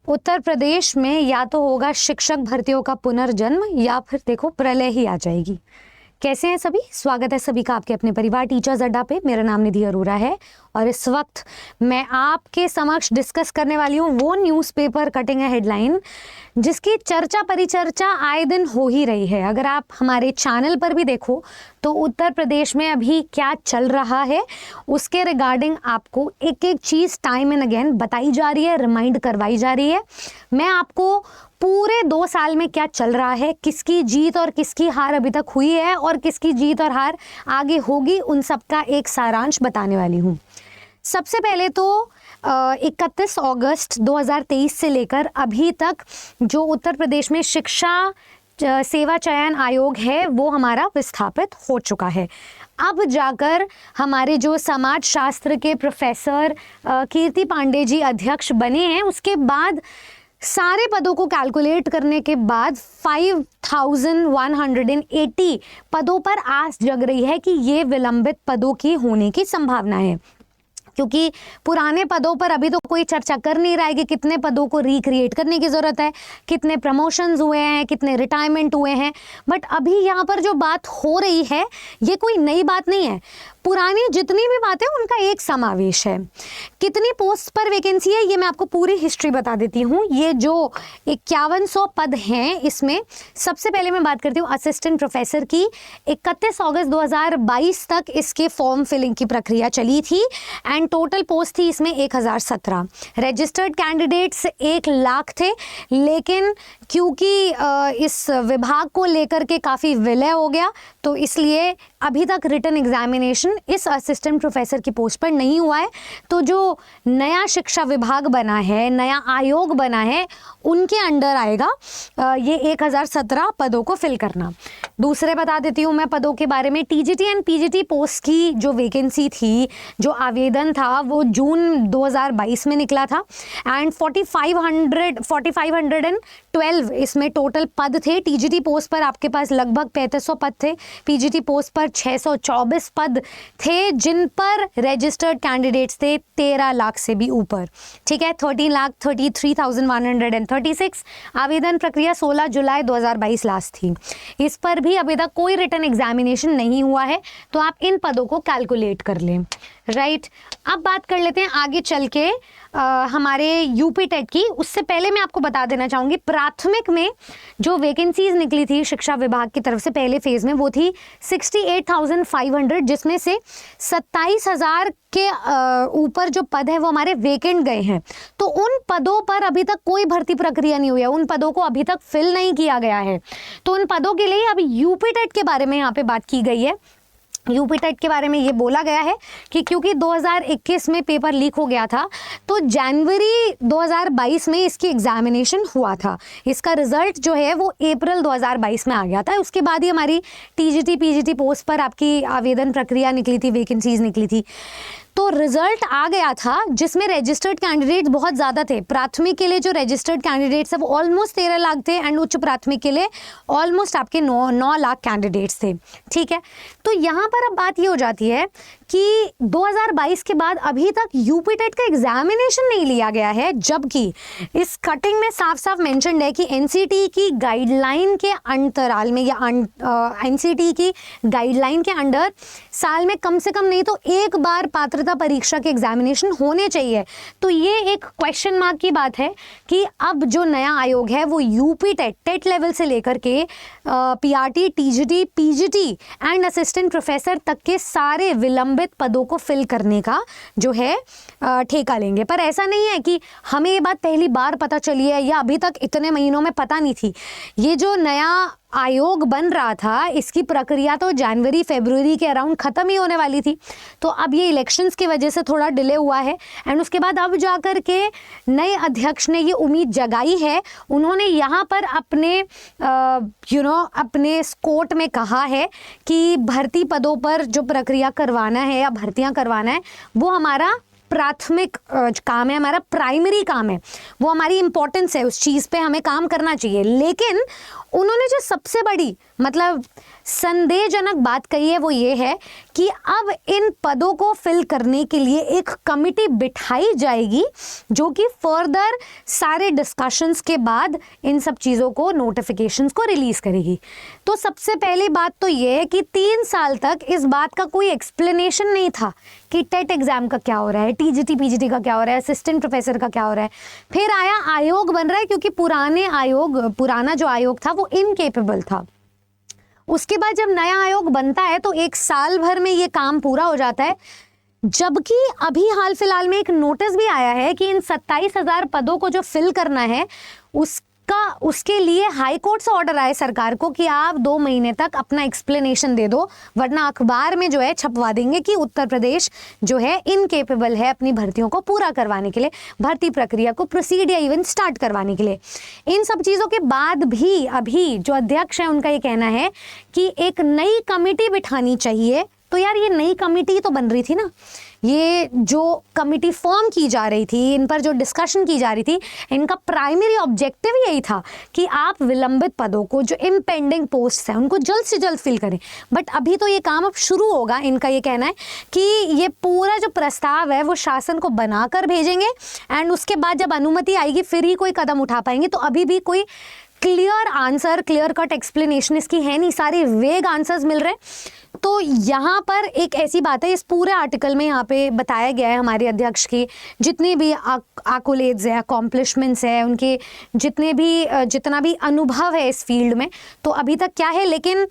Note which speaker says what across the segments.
Speaker 1: उत्तर प्रदेश में या तो होगा शिक्षक भर्तियों का पुनर्जन्म या फिर देखो प्रलय ही आ जाएगी। कैसे हैं सभी? स्वागत है सभी का आपके अपने परिवार टीचर्स अड्डा पे। मेरा नाम निधि अरोरा है और इस वक्त मैं आपके समक्ष डिस्कस करने वाली हूँ वो न्यूज़पेपर कटिंग है हेडलाइन जिसकी चर्चा परिचर्चा आए दिन हो ही रही है। अगर आप हमारे चैनल पर भी देखो तो उत्तर प्रदेश में अभी क्या चल रहा है उसके रिगार्डिंग आपको एक एक चीज़ टाइम एंड अगेन बताई जा रही है, रिमाइंड करवाई जा रही है। मैं आपको पूरे 2 साल में क्या चल रहा है, किसकी जीत और किसकी हार अभी तक हुई है और किसकी जीत और हार आगे होगी, उन सब का एक सारांश बताने वाली हूँ। सबसे पहले तो 31 अगस्त 2023 से लेकर अभी तक जो उत्तर प्रदेश में शिक्षा सेवा चयन आयोग है वो हमारा विस्थापित हो चुका है। अब जाकर हमारे जो समाज शास्त्र के प्रोफेसर कीर्ति पांडे जी अध्यक्ष बने हैं, उसके बाद सारे पदों को कैलकुलेट करने के बाद 5180 पदों पर आस जग रही है कि ये विलंबित पदों की होने की संभावना है। क्योंकि पुराने पदों पर अभी तो कोई चर्चा कर नहीं रहा है कि कितने पदों को रिक्रिएट करने की ज़रूरत है, कितने प्रमोशंस हुए हैं, कितने रिटायरमेंट हुए हैं। बट अभी यहाँ पर जो बात हो रही है ये कोई नई बात नहीं है, पुरानी जितनी भी बातें उनका एक समावेश है। कितनी पोस्ट पर वैकेंसी है ये मैं आपको पूरी हिस्ट्री बता देती हूँ। ये जो 5100 पद हैं इसमें सबसे पहले मैं बात करती हूँ असिस्टेंट प्रोफेसर की। 31 अगस्त 2022 तक इसके फॉर्म फिलिंग की प्रक्रिया चली थी एंड टोटल पोस्ट थी इसमें 1017। रजिस्टर्ड कैंडिडेट्स 1 लाख थे, लेकिन क्योंकि इस विभाग को लेकर के काफ़ी विलय हो गया तो इसलिए अभी तक रिटन एग्जामिनेशन इस असिस्टेंट प्रोफेसर की पोस्ट पर नहीं हुआ है। तो जो नया शिक्षा विभाग बना है, नया आयोग बना है, उनके अंडर आएगा ये 1017 पदों को फिल करना। दूसरे बता देती हूँ मैं पदों के बारे में। टीजीटी एंड पीजीटी पोस्ट की जो वैकेंसी थी, जो आवेदन था वो जून 2022 में निकला था एंड 4512 इसमें टोटल पद थे। टीजीटी पोस्ट पर आपके पास लगभग 3500 पद थे, पीजीटी पोस्ट पर 624 पद थे जिन पर रजिस्टर्ड कैंडिडेट्स थे 13 लाख से भी ऊपर। ठीक है, 13,33,136। आवेदन प्रक्रिया 16 जुलाई 2022 लास्ट थी। इस पर भी अभी तक कोई रिटन एग्जामिनेशन नहीं हुआ है, तो आप इन पदों को कैलकुलेट कर लें। राइट, अब बात कर लेते हैं आगे चल के हमारे यूपी टेट की। उससे पहले मैं आपको बता देना चाहूँगी प्राथमिक में जो वैकेंसीज निकली थी शिक्षा विभाग की तरफ से पहले फेज में वो थी 68,500, जिसमें से 27,000 के ऊपर जो पद है वो हमारे वेकेंट गए हैं। तो उन पदों पर अभी तक कोई भर्ती प्रक्रिया नहीं हुई है, उन पदों को अभी तक फिल नहीं किया गया है। तो उन पदों के लिए अभी यूपी टेट के बारे में यहाँ पे बात की गई है। यूपी टेट के बारे में ये बोला गया है कि क्योंकि 2021 में पेपर लीक हो गया था तो जनवरी 2022 में इसकी एग्जामिनेशन हुआ था। इसका रिजल्ट जो है वो अप्रैल 2022 में आ गया था। उसके बाद ही हमारी टीजीटी पीजीटी पोस्ट पर आपकी आवेदन प्रक्रिया निकली थी, वैकेंसीज निकली थी। तो रिजल्ट आ गया था जिसमें रजिस्टर्ड कैंडिडेट्स बहुत ज़्यादा थे। प्राथमिक के लिए जो रजिस्टर्ड कैंडिडेट्स है वो ऑलमोस्ट 13 लाख थे एंड उच्च प्राथमिक के लिए ऑलमोस्ट आपके 9 लाख कैंडिडेट्स थे। ठीक है, तो यहाँ पर अब बात ये हो जाती है कि 2022 के बाद अभी तक यूपी टेट का एग्जामिनेशन नहीं लिया गया है, जबकि इस कटिंग में साफ साफ मेंशन है कि एनसीटी की गाइडलाइन के अंतराल में या एनसीटी की गाइडलाइन के अंडर साल में कम से कम नहीं तो एक बार पात्रता परीक्षा के एग्जामिनेशन होने चाहिए। तो ये एक क्वेश्चन मार्क की बात है कि अब जो नया आयोग है वो यूपी टेट लेवल से लेकर के PRT, TGT, PGT and assistant professor तक के सारे विलंबित पदों को फिल करने का जो है ठेका लेंगे। पर ऐसा नहीं है कि हमें ये बात पहली बार पता चली है या अभी तक इतने महीनों में पता नहीं थी। ये जो नया आयोग बन रहा था इसकी प्रक्रिया तो जनवरी फरवरी के अराउंड ख़त्म ही होने वाली थी। तो अब ये इलेक्शंस की वजह से थोड़ा डिले हुआ है एंड उसके बाद अब जाकर के नए अध्यक्ष ने ये उम्मीद जगाई है। उन्होंने यहाँ पर अपने अपने कोर्ट में कहा है कि भर्ती पदों पर जो प्रक्रिया करवाना है या भर्तियाँ करवाना है वो हमारा प्राथमिक काम है, हमारा प्राइमरी काम है, वो हमारी इंपॉर्टेंस है, उस चीज़ पे हमें काम करना चाहिए। लेकिन उन्होंने जो सबसे बड़ी मतलब संदेहजनक बात कही है वो ये है कि अब इन पदों को फिल करने के लिए एक कमिटी बिठाई जाएगी जो कि फर्दर सारे डिस्कशंस के बाद इन सब चीज़ों को नोटिफिकेशंस को रिलीज़ करेगी। तो सबसे पहली बात तो ये है कि 3 साल तक इस बात का कोई एक्सप्लेनेशन नहीं था कि टेट एग्जाम का क्या हो रहा है, टीजीटी पीजीटी का क्या हो रहा है, असिस्टेंट प्रोफेसर का क्या हो रहा है। फिर आया आयोग बन रहा है क्योंकि पुराना जो आयोग था वो इनकेपेबल था। उसके बाद जब नया आयोग बनता है तो 1 साल भर में ये काम पूरा हो जाता है, जबकि अभी हाल फिलहाल में एक नोटिस भी आया है कि इन 27,000 पदों को जो फिल करना है उसके लिए हाई कोर्ट से ऑर्डर आए सरकार को कि आप 2 महीने तक अपना एक्सप्लेनेशन दे दो, वरना अखबार में जो है छपवा देंगे कि उत्तर प्रदेश जो है इनकेपेबल है अपनी भर्तियों को पूरा करवाने के लिए, भर्ती प्रक्रिया को प्रोसीड या इवन स्टार्ट करवाने के लिए। इन सब चीज़ों के बाद भी अभी जो अध्यक्ष है उनका ये कहना है कि एक नई कमेटी बिठानी चाहिए। तो यार ये नई कमेटी तो बन रही थी ना, ये जो कमेटी फॉर्म की जा रही थी, इन पर जो डिस्कशन की जा रही थी, इनका प्राइमरी ऑब्जेक्टिव यही था कि आप विलंबित पदों को, जो इम्पेंडिंग पोस्ट है, उनको जल्द से जल्द फिल करें। बट अभी तो ये काम अब शुरू होगा। इनका ये कहना है कि ये पूरा जो प्रस्ताव है वो शासन को बनाकर भेजेंगे एंड उसके बाद जब अनुमति आएगी फिर ही कोई कदम उठा पाएंगे। तो अभी भी कोई clear answer, clear cut explanation इसकी है नहीं, सारे वेग आंसर्स मिल रहे हैं। तो यहाँ पर एक ऐसी बात है, इस पूरे आर्टिकल में यहाँ पे बताया गया है हमारे अध्यक्ष की जितने भी आकोलेट्स है, अकॉम्प्लिशमेंट्स है, उनके जितना भी अनुभव है इस फील्ड में, तो अभी तक क्या है। लेकिन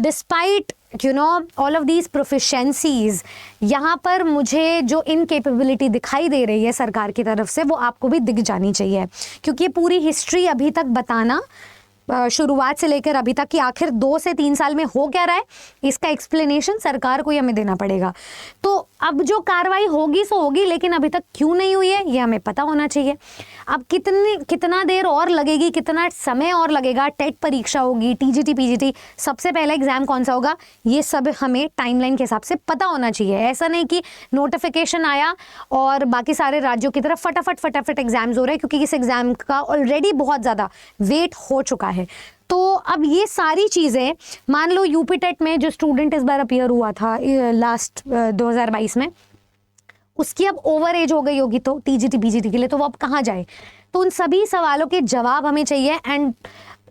Speaker 1: डिस्पाइट ऑल ऑफ दीज प्रोफिशिएंसीज, यहाँ पर मुझे जो इनकेपेबिलिटी दिखाई दे रही है सरकार की तरफ से वो आपको भी दिख जानी चाहिए, क्योंकि ये पूरी हिस्ट्री अभी तक बताना शुरुआत से लेकर अभी तक कि आखिर 2 से 3 साल में हो क्या रहा है, इसका एक्सप्लेनेशन सरकार को ही हमें देना पड़ेगा। तो अब जो कार्रवाई होगी सो होगी, लेकिन अभी तक क्यों नहीं हुई है ये हमें पता होना चाहिए। अब कितना देर और लगेगी, कितना समय और लगेगा, टेट परीक्षा होगी, टीजीटी पीजीटी, सबसे पहला एग्जाम कौन सा होगा, ये सब हमें टाइमलाइन के हिसाब से पता होना चाहिए। ऐसा नहीं कि नोटिफिकेशन आया और बाकी सारे राज्यों की तरफ फटाफट एग्जाम्स हो रहे हैं, क्योंकि इस एग्जाम का ऑलरेडी बहुत ज़्यादा वेट हो चुका है। तो अब ये सारी चीज़ें, मान लो यूपी टेट में जो स्टूडेंट इस बार अपीयर हुआ था लास्ट 2022 में, उसकी अब ओवर एज हो गई होगी तो टीजीटी पीजीटी के लिए, तो वो अब कहाँ जाए। तो उन सभी सवालों के जवाब हमें चाहिए। एंड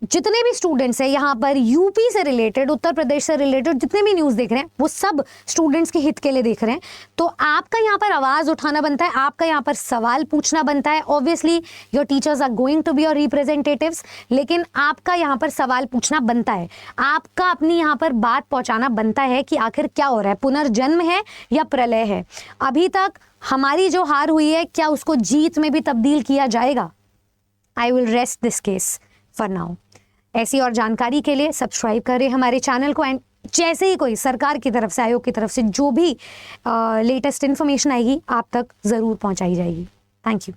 Speaker 1: जितने भी स्टूडेंट्स हैं यहाँ पर यूपी से रिलेटेड, उत्तर प्रदेश से रिलेटेड जितने भी न्यूज़ देख रहे हैं वो सब स्टूडेंट्स के हित के लिए देख रहे हैं। तो आपका यहाँ पर आवाज़ उठाना बनता है, आपका यहाँ पर सवाल पूछना बनता है। Obviously your teachers are going to be your representatives, लेकिन आपका यहाँ पर सवाल पूछना बनता है, आपका अपनी यहाँ पर बात पहुँचाना बनता है कि आखिर क्या हो रहा है, पुनर्जन्म है या प्रलय है। अभी तक हमारी जो हार हुई है, क्या उसको जीत में भी तब्दील किया जाएगा? I will rest this case for now. ऐसी और जानकारी के लिए सब्सक्राइब करें हमारे चैनल को। एंड जैसे ही कोई सरकार की तरफ से, आयोग की तरफ से जो भी लेटेस्ट इन्फॉर्मेशन आएगी आप तक ज़रूर पहुंचाई जाएगी। Thank you.